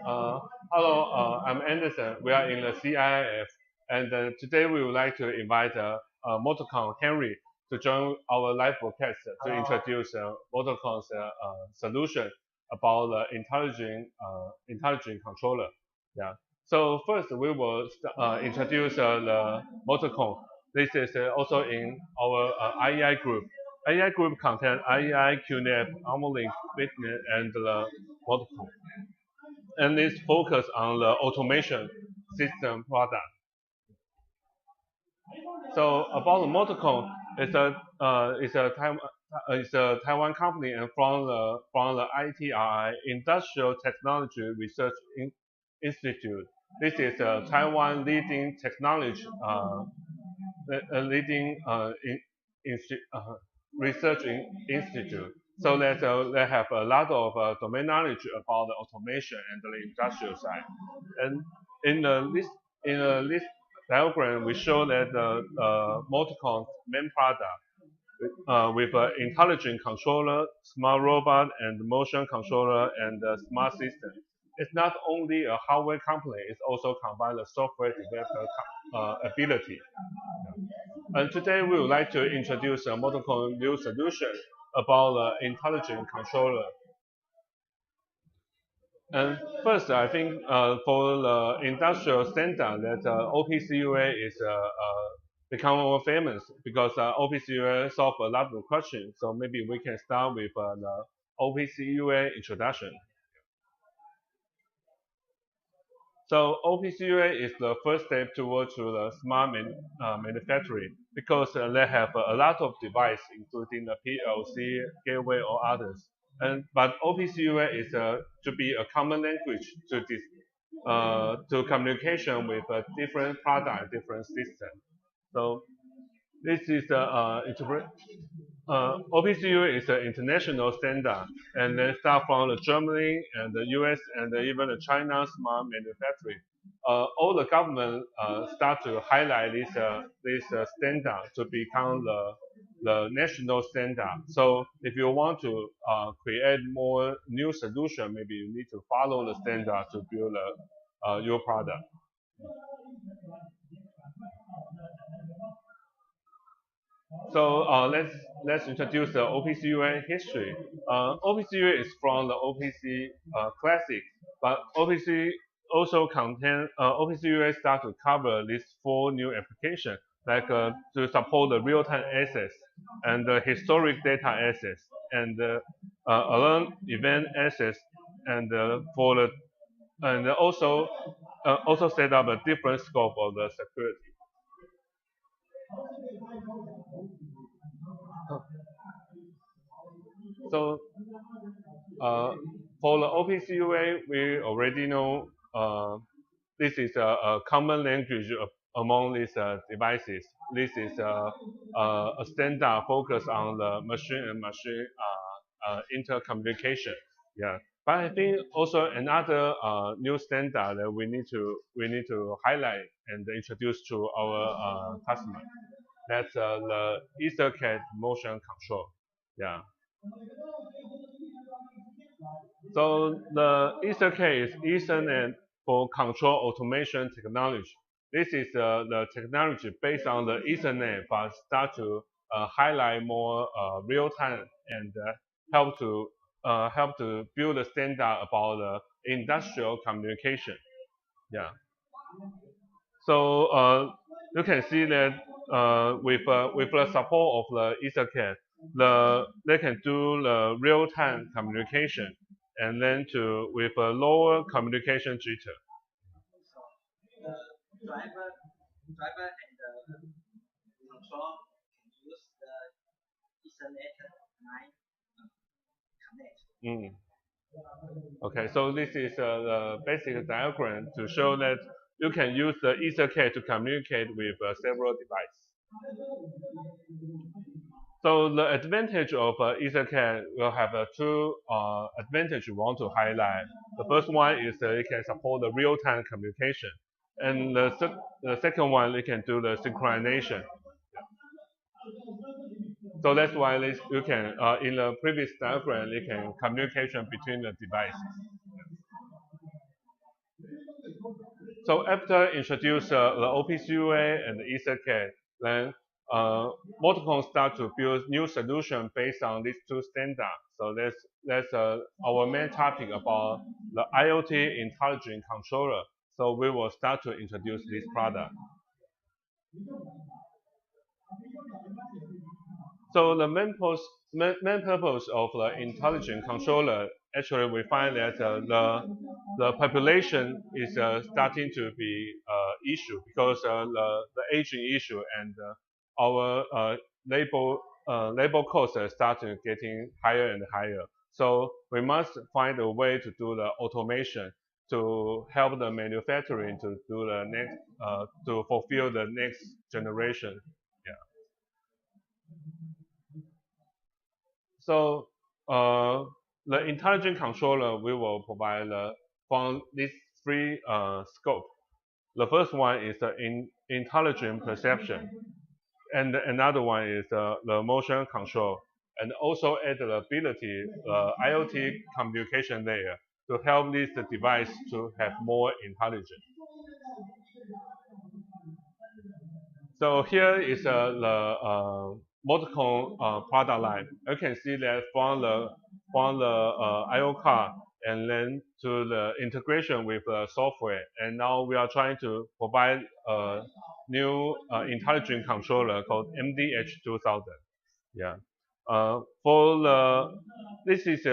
Uh, Hello, I'm Anderson. We are in the CIIF, and today we would like to invite Motorcon Henry to join our live broadcast to introduce Motorcon's solution about the intelligent controller. Yeah. So first we will introduce the Motorcon. This is also in our IEI group. IEI group contains IEI, QNAP, Armorlink, Bitnet, and the Motorcon, and it's focused on the automation system product. So about the Motorcon, it's a Taiwan company and from the ITRI Industrial Technology Research Institute. This is a Taiwan leading technology leading research institute. So that they have a lot of domain knowledge about the automation and the industrial side. And in this diagram, we show that the Motorcon's main product with an intelligent controller, smart robot, and motion controller and smart system. It's not only a hardware company; it's also combines the software developer ability. And today we would like to introduce a Motorcon new solution about the intelligent controller. And first, I think for the industrial standard, that OPCUA is become more famous because OPCUA solve a lot of questions. So maybe we can start with the OPCUA introduction. So OPCUA is the first step towards to the smart manufacturing because they have a lot of devices, including the PLC, gateway, or others. But OPCUA is to be a common language to communication with a different product, different system. So this is OPCUA is an international standard, and they start from the Germany and the US and even the China smart manufacturing. All the government start to highlight this standard to become the national standard. So if you want to create more new solution, maybe you need to follow the standard to build your product. So let's introduce the OPCUA history. OPCUA is from the OPC Classic, but OPC also contain OPCUA start to cover these four new applications, like to support the real-time access and the historic data access and alarm event access and for the and also set up a different scope of the security. So for the OPCUA, we already know this is a common language among these devices. This is a standard focused on the machine and machine intercommunication. Yeah, but I think also another new standard that we need to highlight and introduce to our customer. That's the EtherCAT motion control. Yeah. So the EtherCAT is Ethernet for control automation technology. This is the technology based on the Ethernet, but start to highlight more real time and help to build a standard about the industrial communication. Yeah. So you can see that with the support of the EtherCAT, they can do the real-time communication, and then with a lower communication jitter. Mm. Okay, so this is the basic diagram to show that you can use the EtherCAT to communicate with several devices. So the advantage of EtherCAT will have two advantages we want to highlight. The first one is it can support the real-time communication, and the second one it can do the synchronization. So that's why you can in the previous diagram you can communication between the devices. So after introduce the OPCUA and the EtherCAT, then Multicom start to build new solution based on these two standards. So that's our main topic about the IoT intelligent controller. So we will start to introduce this product. So the main purpose of the intelligent controller, actually we find that the population is starting to be issue because the aging issue and our labor costs are starting getting higher and higher. So we must find a way to do the automation to help the manufacturing to do the next to fulfill the next generation. Yeah. So the intelligent controller we will provide from these three scope. The first one is the intelligent perception, and another one is the motion control, and also add the ability IoT communication layer to help this device to have more intelligence. So here is the Multicom product line. You can see that from the IO card and then to the integration with the software. And now we are trying to provide a new intelligent controller called MDH2000. Yeah. For this is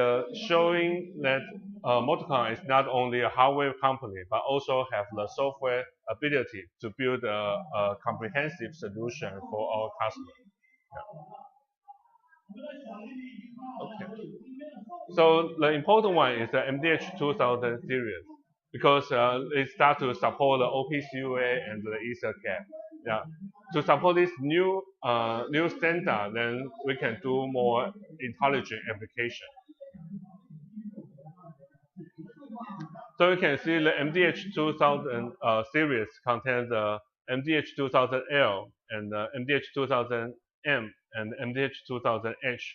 showing that Multicom is not only a hardware company, but also have the software ability to build a comprehensive solution for our customers. Yeah. Okay. So the important one is the MDH2000 series because it start to support the OPCUA and the EtherCAT. Yeah. To support this new standard, then we can do more intelligent application. So you can see the MDH2000 series contains the MDH2000L and the MDH2000M and MDH2000H.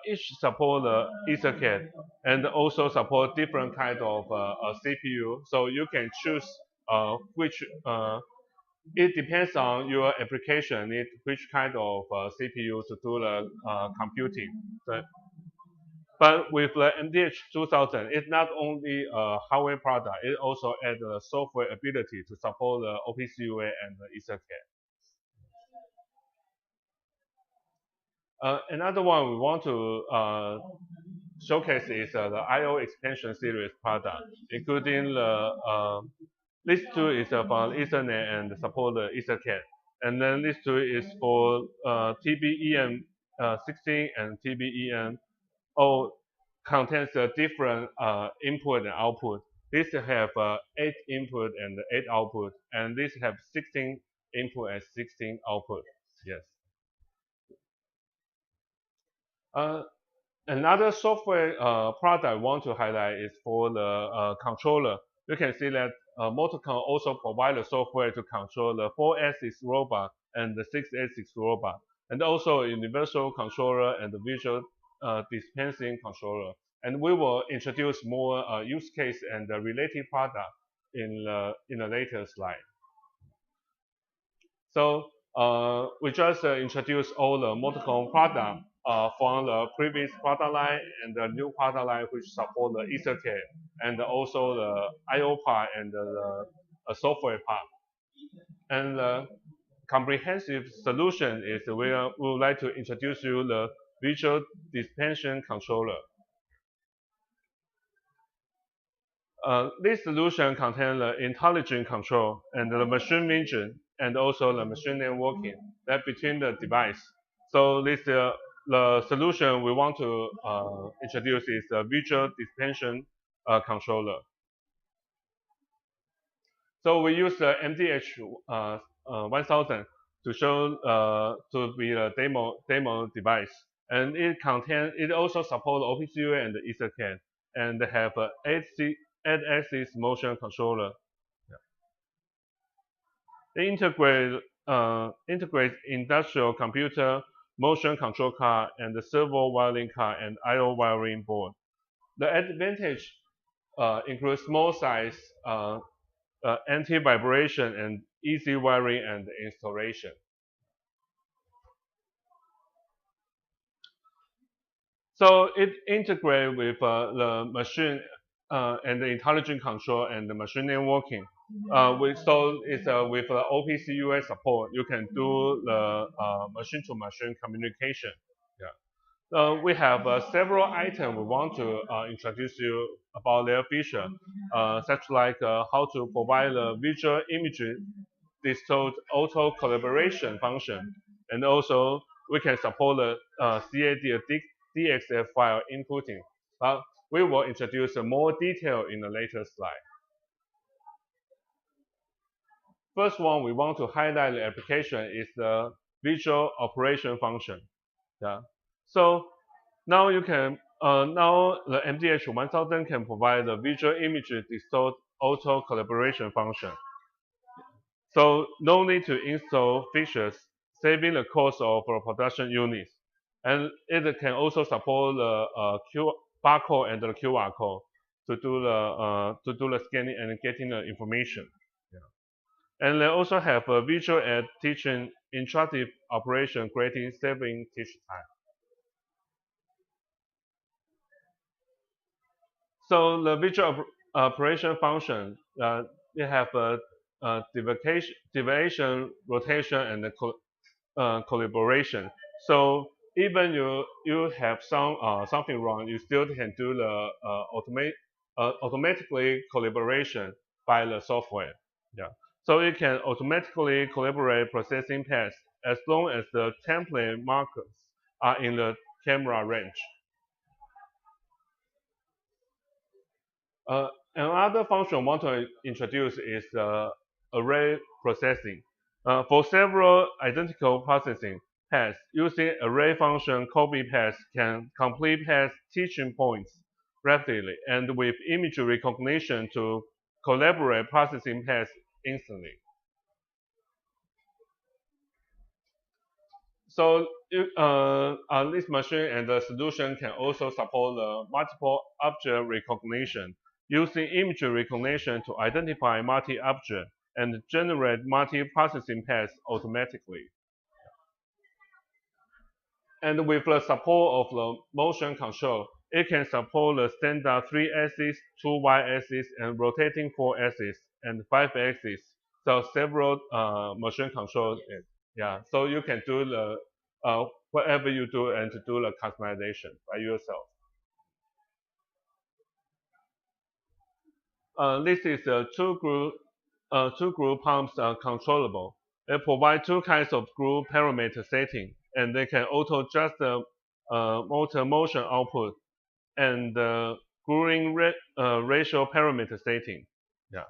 Each support the EtherCAT and also support different kind of CPU. So you can choose which. It depends on your application, which kind of CPU to do the computing. But with the MDH2000, it's not only a hardware product, it also adds a software ability to support the OPCUA and the EtherCAT. Another one we want to showcase is the IO expansion series product, including this two is for Ethernet and support the EtherCAT. And then this two is for TBEM 16 and TBEM contains a different input and output. This have 8 input and 8 output, and this have 16 input and 16 output. Yes. Another software product I want to highlight is for the controller. You can see that Multicom also provide the software to control the 4-axis robot and the 6-axis robot, and also a universal controller and the visual dispensing controller. And we will introduce more use case and related product in the later slide. So we just introduced all the Multicom product from the previous product line and the new product line which support the EtherCAT and also the IO part and the software part. And the comprehensive solution is we would like to introduce you the visual dispensing controller. This solution contains the intelligent control and the machine vision and also the machine networking that between the device. So this the solution we want to introduce is the visual dispensing controller. So we use the MDH1000 to show to be a demo device, and it also supports OPCUA and the EtherCAT, and they have a 8-axis motion controller. They integrate industrial computer, motion control card, and the servo wiring card and I/O wiring board. The advantage includes small size, anti-vibration, and easy wiring and installation. So it integrates with the machine and the intelligent control and the machine networking. So it's with OPC support, you can do the machine-to-machine communication. Yeah. We have several items we want to introduce you about their feature, such like how to provide the visual imagery distort auto collaboration function, and also we can support the CAD DXF file inputting. But we will introduce more detail in a later slide. First one we want to highlight the application is the visual operation function. Yeah. So now you can now the MDH 1000 can provide the visual image distort auto collaboration function. So no need to install features, saving the cost of production units. And it can also support the barcode and the QR code to do the scanning and getting the information. Yeah. And they also have a visual aid teaching interactive operation, creating saving teach time. So the visual operation function, they have a deviation, rotation, and collaboration. So even you have something wrong, you still can do the automatically collaboration by the software. Yeah. So it can automatically collaborate processing paths as long as the template markers are in the camera range. Uh, Another function I want to introduce is array processing. For several identical processing paths, using array function copy paths can complete path teaching points rapidly and with image recognition to collaborate processing paths instantly. So this machine and the solution can also support the multiple object recognition, using image recognition to identify multi-object and generate multi-processing paths automatically. And with the support of the motion control, it can support the standard 3-axis, 2-y-axis, and rotating 4-axis and 5-axis. So several motion controls. Yeah, so you can do the whatever you do and to do the customization by yourself. This is a two group pumps are controllable. They provide two kinds of group parameter setting, and they can auto adjust the motor motion output and the ratio parameter setting. Yeah.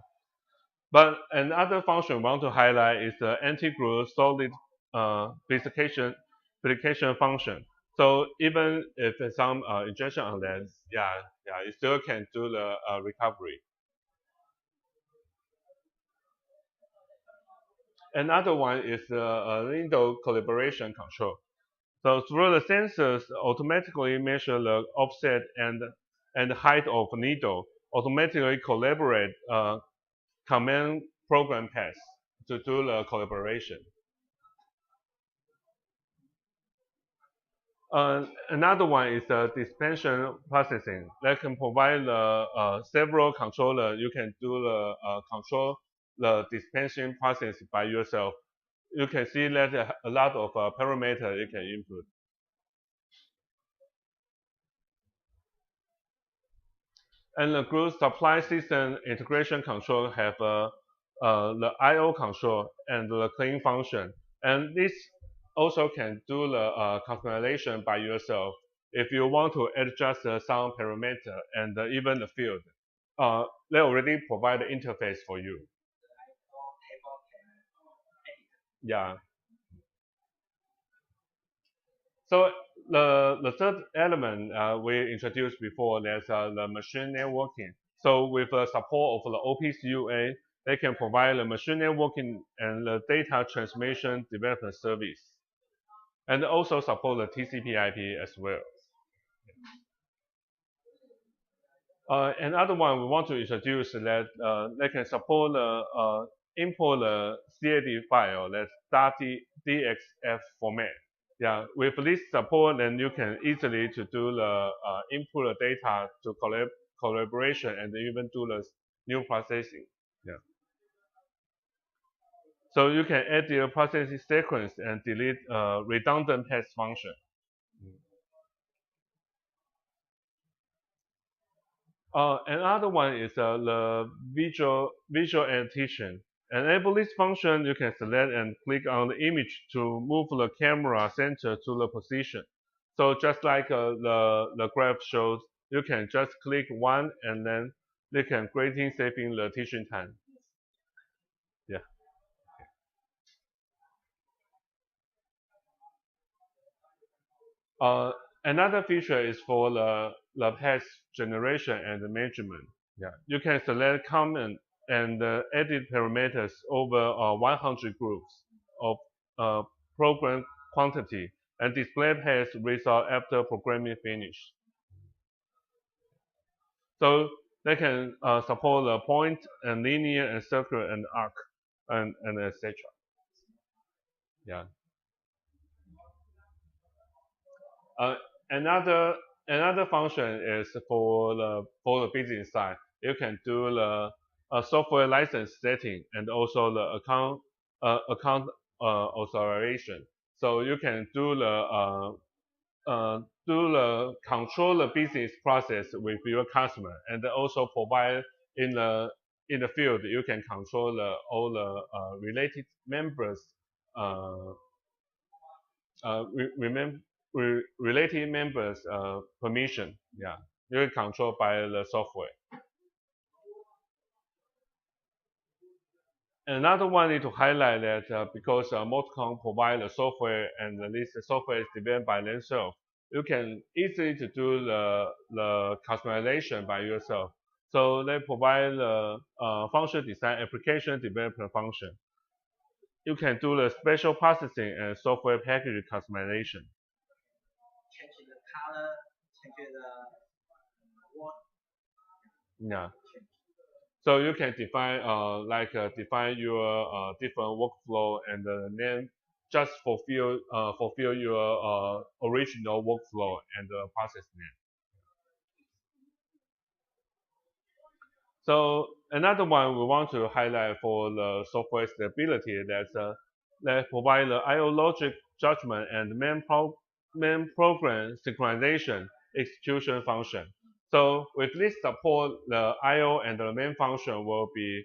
But another function we want to highlight is the anti-groove solid application function. So even if there's some injection on that, yeah, you still can do the recovery. Another one is the window collaboration control. So through the sensors, automatically measure the offset and height of needle, automatically collaborate command program paths to do the collaboration. Another one is the dispensation processing that can provide the several controller. You can do the control the dispensing process by yourself. You can see that a lot of parameter you can input. And the group supply system integration control have the I/O control and the clean function. And this also can do the customization by yourself if you want to adjust the sound parameter and even the field. They already provide the interface for you. Yeah. So the third element we introduced before, there's the machine networking. So with the support of the OPCUA, they can provide the machine networking and the data transmission development service, and also support the TCP/IP as well. Another one we want to introduce that they can support import the CAD file that's .dxf format. Yeah, with this support, then you can easily to do the input the data to collaboration and even do the new processing. Yeah. So you can add the processing sequence and delete redundant test function. Another one is the visual annotation. Enable this function, you can select and click on the image to move the camera center to the position. So just like the graph shows, you can just click one and then they can greatly saving the teaching time. Yeah. Uh, Another feature is for the text generation and the management. Yeah, you can select comment and edit parameters over 100 groups of uh, program quantity and display test result after programming finish. So they can support the point and linear and circular and arc and etc. Yeah. Uh, another another function is for the business side. You can do the software license setting and also the account authorization. So you can do the control the business process with your customer and also provide in the field you can control all the related members uh, related members permission. Yeah, you can control by the software. Another one need to highlight that because Multicom provide the software and this software is developed by themselves, you can easily to do the customization by yourself. So they provide the function design application development function. You can do the special processing and software package customization. Yeah. So you can define define your different workflow and then just fulfill your original workflow and process name. So another one we want to highlight for the software stability that provide the I/O logic judgment and main program synchronization execution function. So with this support, the I/O and the main function will be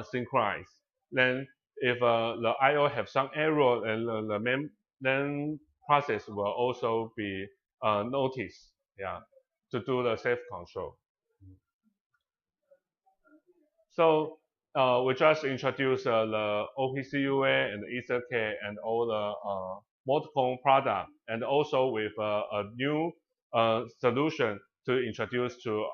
synchronized. Then if the I/O have some error, and the main then process will also be noticed. Yeah, to do the safe control. So we just introduced the OPCUA and the EtherCAD and all the multiple product, and also with a new solution to introduce to